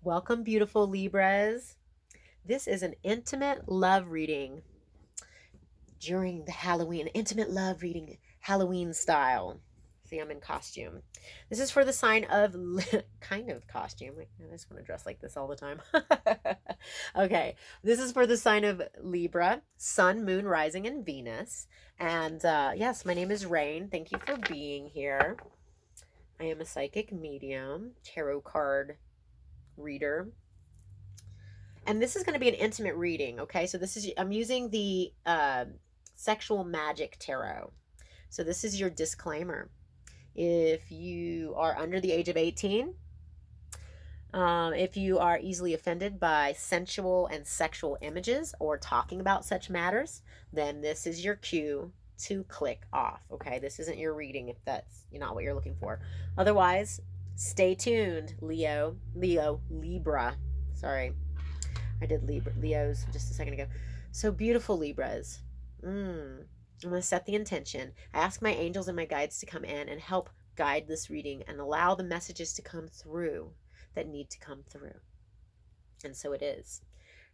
Welcome, beautiful Libras. This is an intimate love reading during the Halloween, intimate love reading, Halloween style. See, I'm in costume. This is for the sign of, kind of costume. I just want to dress like this all the time. Okay, this is for the sign of Libra, Sun, Moon, Rising, and Venus. And yes, my name is Rain. Thank you for being here. I am a psychic medium, tarot card reader. And this is going to be an intimate reading, okay? So I'm using the Sexual Magic Tarot. So this is your disclaimer. If you are under the age of 18, if you are easily offended by sensual and sexual images or talking about such matters, then this is your cue to click off, okay? This isn't your reading if that's not what you're looking for. Otherwise, stay tuned, Libra. Sorry, I did Leos just a second ago. So beautiful, Libras. I'm going to set the intention. I ask my angels and my guides to come in and help guide this reading and allow the messages to come through that need to come through. And so it is.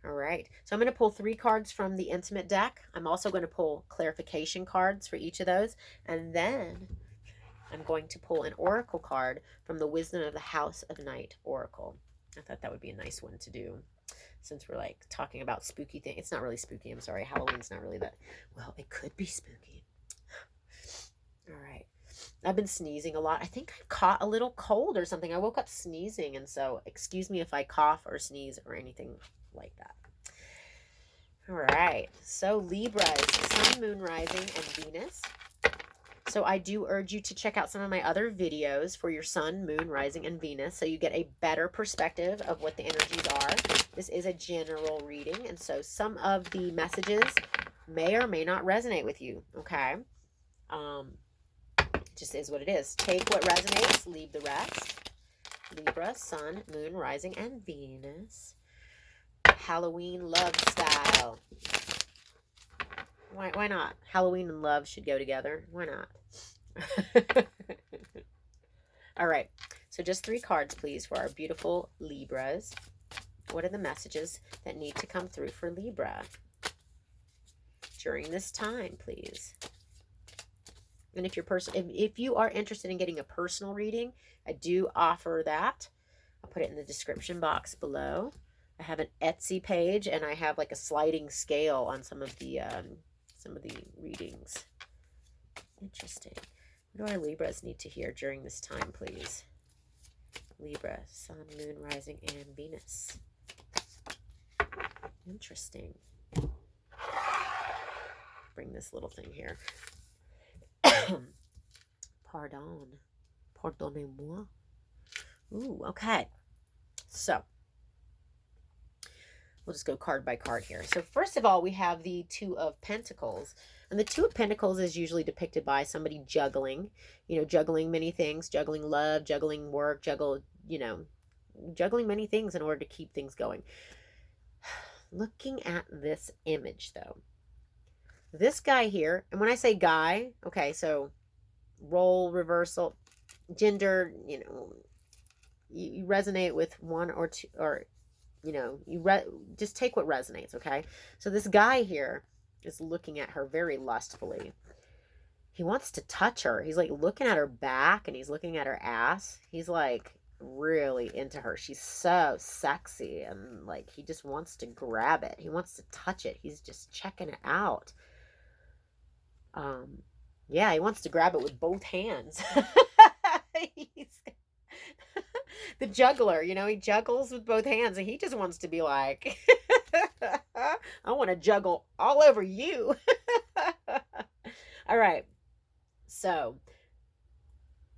All right. So I'm going to pull 3 cards from the intimate deck. I'm also going to pull clarification cards for each of those. And then I'm going to pull an oracle card from the Wisdom of the House of Night Oracle. I thought that would be a nice one to do, since we're like talking about spooky things. It's not really spooky. I'm sorry. Halloween's not really that. Well, it could be spooky. All right. I've been sneezing a lot. I think I caught a little cold or something. I woke up sneezing, and so excuse me if I cough or sneeze or anything like that. All right. So Libras, Sun, Moon, Rising, and Venus. So I do urge you to check out some of my other videos for your Sun, Moon, Rising, and Venus so you get a better perspective of what the energies are. This is a general reading, and so some of the messages may or may not resonate with you, okay? It just is what it is. Take what resonates, leave the rest. Libra, Sun, Moon, Rising, and Venus. Halloween love style. Why not? Halloween and love should go together. Why not? All right. So just 3 cards, please, for our beautiful Libras. What are the messages that need to come through for Libra during this time, please? And if you are interested in getting a personal reading, I do offer that. I'll put it in the description box below. I have an Etsy page, and I have like a sliding scale on some of the readings. Interesting. What do our Libras need to hear during this time, please? Libra, Sun, Moon, Rising, and Venus. Interesting. Bring this little thing here. Pardonnez-moi. Ooh, okay. So we'll just go card by card here. So first of all, we have the 2 of Pentacles. And the 2 of Pentacles is usually depicted by somebody juggling, juggling many things, juggling love, juggling work, juggling many things in order to keep things going. Looking at this image, though, this guy here, and when I say guy, okay, so role reversal, gender, you resonate with one or two, or just take what resonates, okay? So this guy here is looking at her very lustfully. He wants to touch her. He's like looking at her back, and he's looking at her ass. He's like really into her. She's so sexy, and like he just wants to grab it. He wants to touch it. He's just checking it out. Yeah, he wants to grab it with both hands. He's the juggler, he juggles with both hands, and he just wants to be like, I want to juggle all over you. All right. So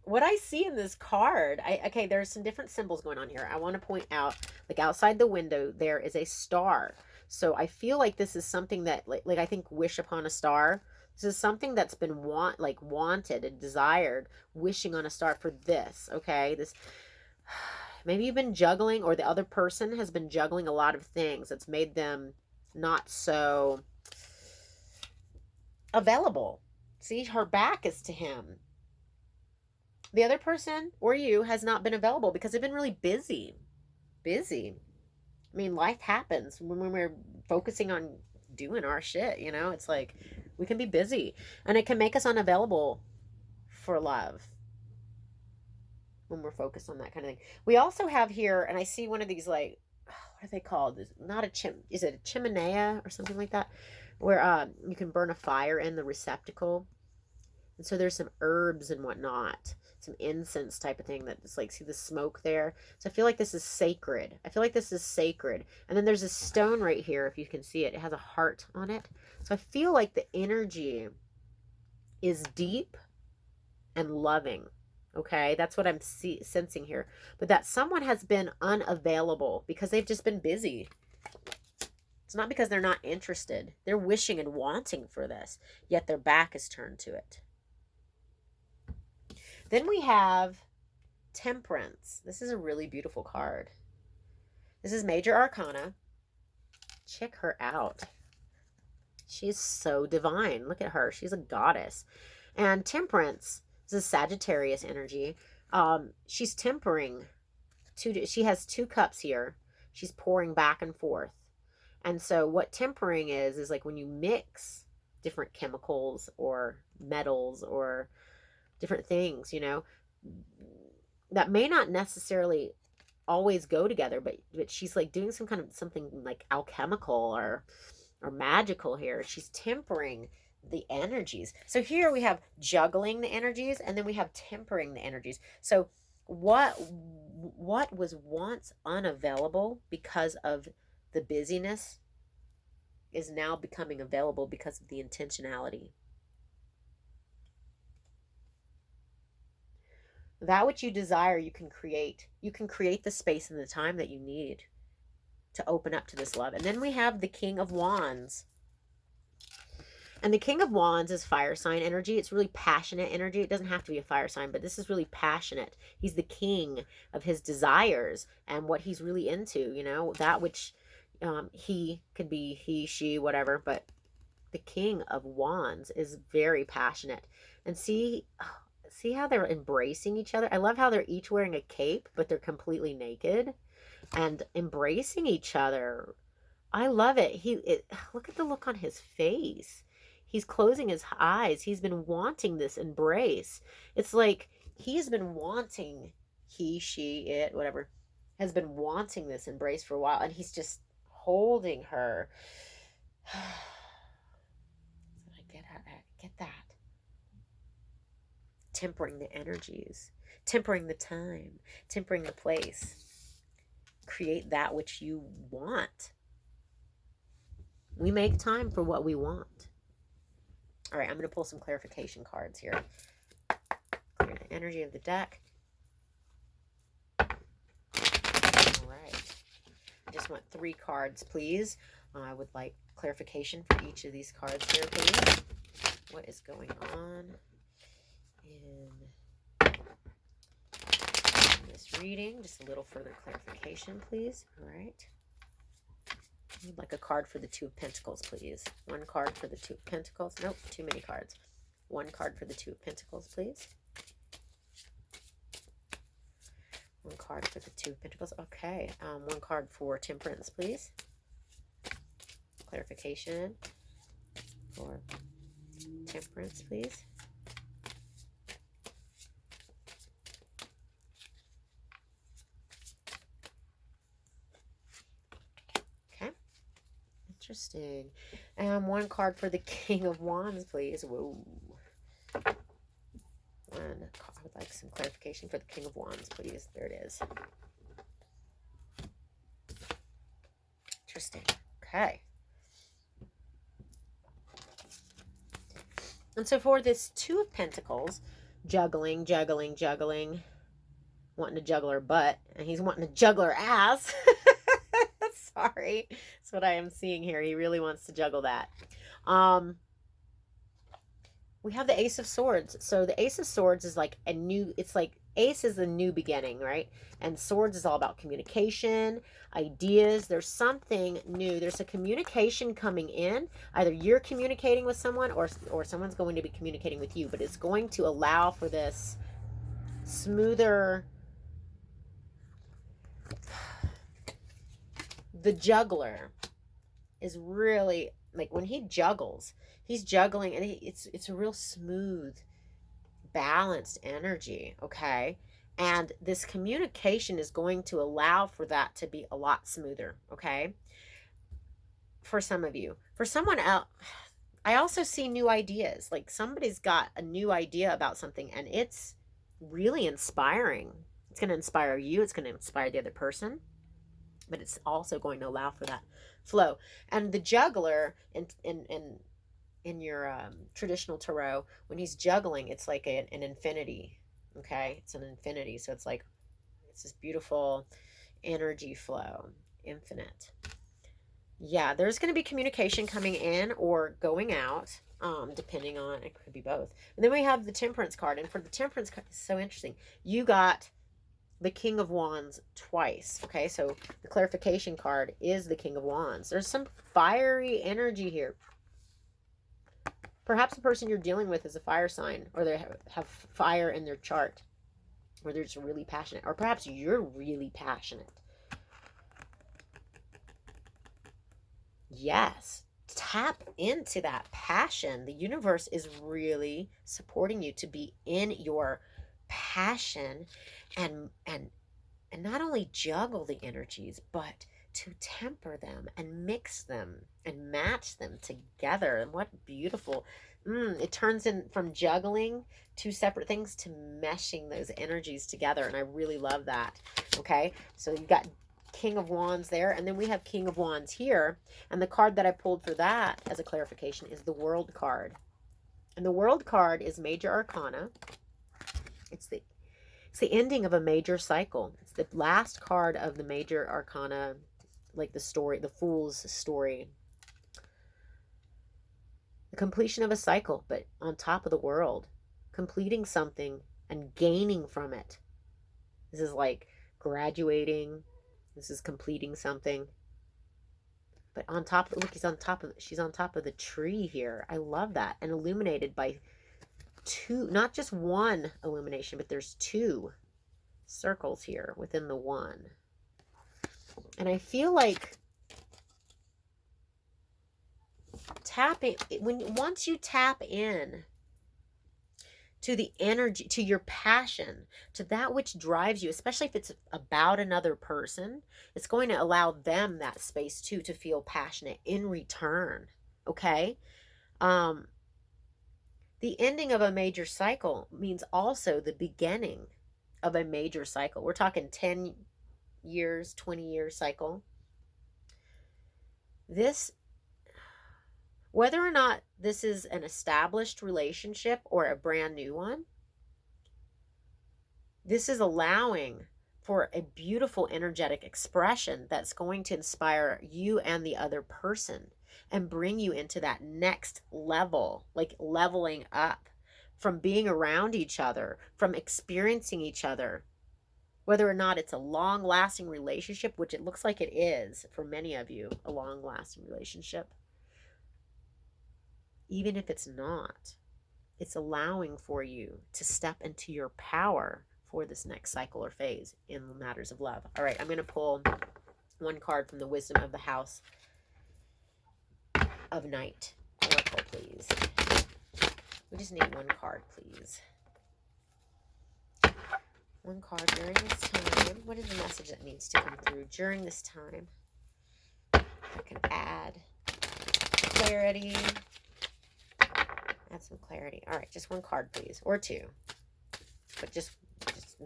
what I see in this card, okay, there's some different symbols going on here. I want to point out, like outside the window, there is a star. So I feel like this is something that, like I think wish upon a star. This is something that's been wanted and desired, wishing on a star for this, okay? This, maybe you've been juggling, or the other person has been juggling a lot of things that's made them not so available. See, her back is to him. The other person or you has not been available because they've been really busy. busy. I mean, life happens when we're focusing on doing our shit, you know? It's like we can be busy and it can make us unavailable for love when we're focused on that kind of thing. We also have here, and I see one of these, like, what are they called? Not a is it a chimenea or something like that? Where you can burn a fire in the receptacle. And so there's some herbs and whatnot, some incense type of thing that's like, see the smoke there? So I feel like this is sacred. I feel like this is sacred. And then there's a stone right here, if you can see it. It has a heart on it. So I feel like the energy is deep and loving. Okay, that's what I'm sensing here. But that someone has been unavailable because they've just been busy. It's not because they're not interested. They're wishing and wanting for this, yet their back is turned to it. Then we have Temperance. This is a really beautiful card. This is Major Arcana. Check her out. She's so divine. Look at her. She's a goddess. And Temperance is a Sagittarius energy. She's tempering. She has 2 cups here. She's pouring back and forth. And so what tempering is like when you mix different chemicals or metals or different things, you know, that may not necessarily always go together, but she's like doing some kind of something like alchemical or magical here. She's tempering the energies. So here we have juggling the energies, and then we have tempering the energies. So what was once unavailable because of the busyness is now becoming available because of the intentionality. That which you desire, you can create. You can create the space and the time that you need to open up to this love. And then we have the King of Wands. And the King of Wands is fire sign energy. It's really passionate energy. It doesn't have to be a fire sign, but this is really passionate. He's the king of his desires and what he's really into, you know, that which he could be, he, she, whatever. But the King of Wands is very passionate. And see how they're embracing each other? I love how they're each wearing a cape, but they're completely naked and embracing each other. I love it. Look at the look on his face. He's closing his eyes. He's been wanting this embrace. It's like he's been wanting, he, she, it, whatever, has been wanting this embrace for a while. And he's just holding her. I get that. Tempering the energies, tempering the time, tempering the place. Create that which you want. We make time for what we want. All right, I'm going to pull some clarification cards here. Clear the energy of the deck. All right. I just want 3 cards, please. I would like clarification for each of these cards here, please. What is going on in this reading? Just a little further clarification, please. All right. I'd like a card for the 2 of Pentacles, please. 1 card for the 2 of Pentacles. Nope, too many cards. 1 card for the 2 of Pentacles, please. 1 card for the 2 of Pentacles. Okay. 1 card for Temperance, please. Clarification for Temperance, please. Interesting. 1 card for the King of Wands, please. Whoa. I would like some clarification for the King of Wands, please. There it is. Interesting. Okay. And so for this 2 of Pentacles, juggling, wanting to juggle her butt, and he's wanting to juggle her ass. Sorry. That's what I am seeing here. He really wants to juggle that. We have the Ace of Swords. So the Ace of Swords is like a new, it's like Ace is the new beginning, right? And Swords is all about communication, ideas. There's something new. There's a communication coming in. Either you're communicating with someone or someone's going to be communicating with you, but it's going to allow for this smoother the juggler is really, like, when he juggles, he's juggling, and it's a real smooth, balanced energy, okay? And this communication is going to allow for that to be a lot smoother, okay? For some of you. For someone else, I also see new ideas. Like, somebody's got a new idea about something, and it's really inspiring. It's going to inspire you. It's going to inspire the other person. But it's also going to allow for that flow. And the juggler in your traditional tarot, when he's juggling, it's like an infinity. Okay, it's an infinity. So it's like, it's this beautiful energy flow, infinite. Yeah, there's going to be communication coming in or going out, depending on, it could be both. And then we have the Temperance card. And for the Temperance card, it's so interesting. You got the King of Wands twice. Okay, so the clarification card is the King of Wands. There's some fiery energy here. Perhaps the person you're dealing with is a fire sign, or they have fire in their chart, or they're just really passionate, or perhaps you're really passionate. Yes, tap into that passion. The universe is really supporting you to be in your passion, and not only juggle the energies, but to temper them and mix them and match them together. And what beautiful, it turns in from juggling two separate things to meshing those energies together. And I really love that. Okay, so you've got King of Wands there, and then we have King of Wands here, and the card that I pulled for that as a clarification is the World card. And the World card is Major Arcana. It's the ending of a major cycle. It's the last card of the Major Arcana, like the story, the Fool's story. The completion of a cycle, but on top of the world. Completing something and gaining from it. This is like graduating. This is completing something. But on top, look, she's on top of the tree here. I love that. And illuminated by two, not just one illumination, but there's two circles here within the one. And I feel like once you tap in to the energy, to your passion, to that which drives you, especially if it's about another person, it's going to allow them that space too to feel passionate in return. Okay? The ending of a major cycle means also the beginning of a major cycle. We're talking 10 years, 20-year cycle. This, whether or not this is an established relationship or a brand new one, this is allowing for a beautiful energetic expression that's going to inspire you and the other person and bring you into that next level, like leveling up from being around each other, from experiencing each other. Whether or not it's a long-lasting relationship, which it looks like it is for many of you, a long-lasting relationship. Even if it's not, it's allowing for you to step into your power for this next cycle or phase in matters of love. All right, I'm going to pull one card from the Wisdom of the House of Night Oracle, please. We just need one card, please. One card during this time. What is the message that needs to come through during this time? I can add clarity. Add some clarity. All right, just one card, please. Or two. But just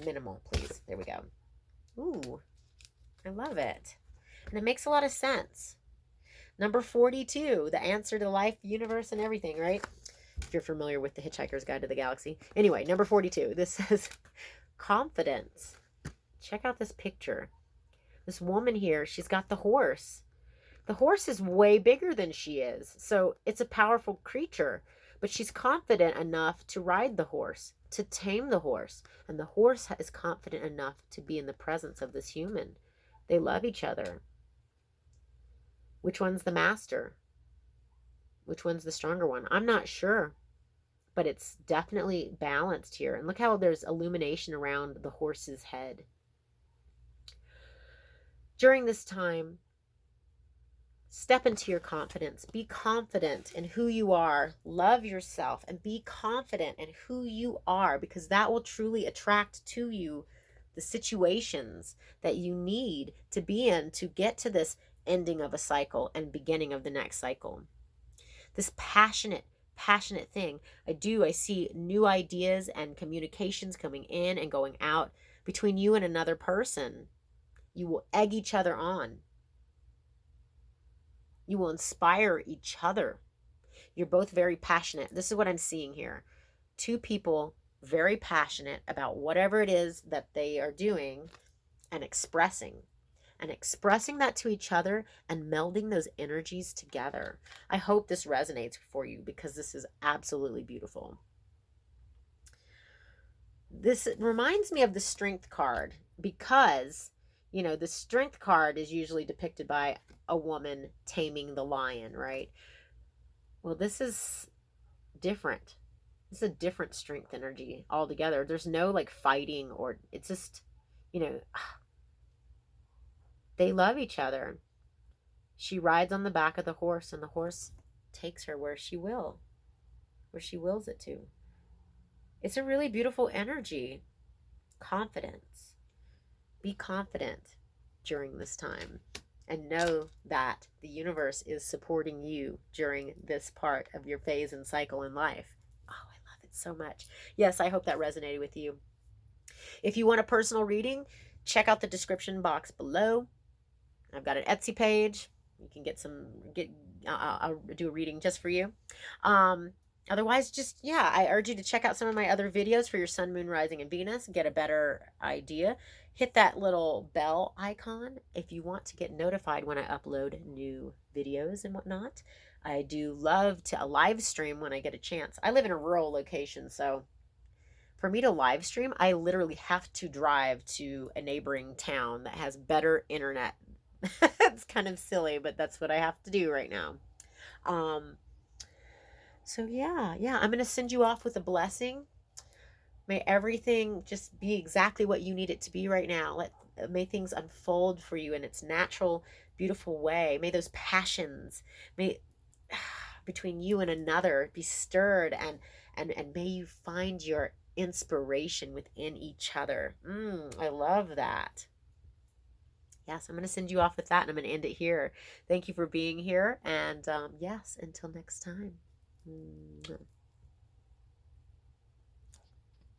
minimal, please. There we go. Ooh, I love it. And it makes a lot of sense. Number 42, the answer to life, universe, and everything, right? If you're familiar with the Hitchhiker's Guide to the Galaxy. Anyway, number 42, this says confidence. Check out this picture. This woman here, she's got the horse. The horse is way bigger than she is. So it's a powerful creature. But she's confident enough to ride the horse, to tame the horse. And the horse is confident enough to be in the presence of this human. They love each other. Which one's the master? Which one's the stronger one? I'm not sure. But it's definitely balanced here. And look how there's illumination around the horse's head. During this time, Step into your confidence. Be confident in who you are. Love yourself and be confident in who you are, because that will truly attract to you the situations that you need to be in to get to this ending of a cycle and beginning of the next cycle. This passionate thing. I see new ideas and communications coming in and going out between you and another person. You will egg each other on. You will inspire each other. You're both very passionate. This is what I'm seeing here. Two people very passionate about whatever it is that they are doing and expressing that to each other and melding those energies together. I hope this resonates for you, because this is absolutely beautiful. This reminds me of the Strength card, because, you know, the Strength card is usually depicted by a woman taming the lion, right? Well, this is different. This is a different strength energy altogether. There's no like fighting, or it's just, you know, they love each other. She rides on the back of the horse, and the horse takes her where she wills it to. It's a really beautiful energy. Confidence. Be confident during this time, and know that the universe is supporting you during this part of your phase and cycle in life. Oh, I love it so much. Yes, I hope that resonated with you. If you want a personal reading, check out the description box below. I've got an Etsy page. You can I'll do a reading just for you. Otherwise, just, yeah, I urge you to check out some of my other videos for your sun, moon, rising, and Venus. Get a better idea. Hit that little bell icon if you want to get notified when I upload new videos and whatnot. I do love to live stream when I get a chance. I live in a rural location, so for me to live stream, I literally have to drive to a neighboring town that has better internet. It's kind of silly, but that's what I have to do right now. So yeah, I'm going to send you off with a blessing. May everything just be exactly what you need it to be right now. May things unfold for you in its natural, beautiful way. May those passions, may between you and another be stirred, and may you find your inspiration within each other. I love that. Yes, I'm going to send you off with that, and I'm going to end it here. Thank you for being here, and yes, until next time.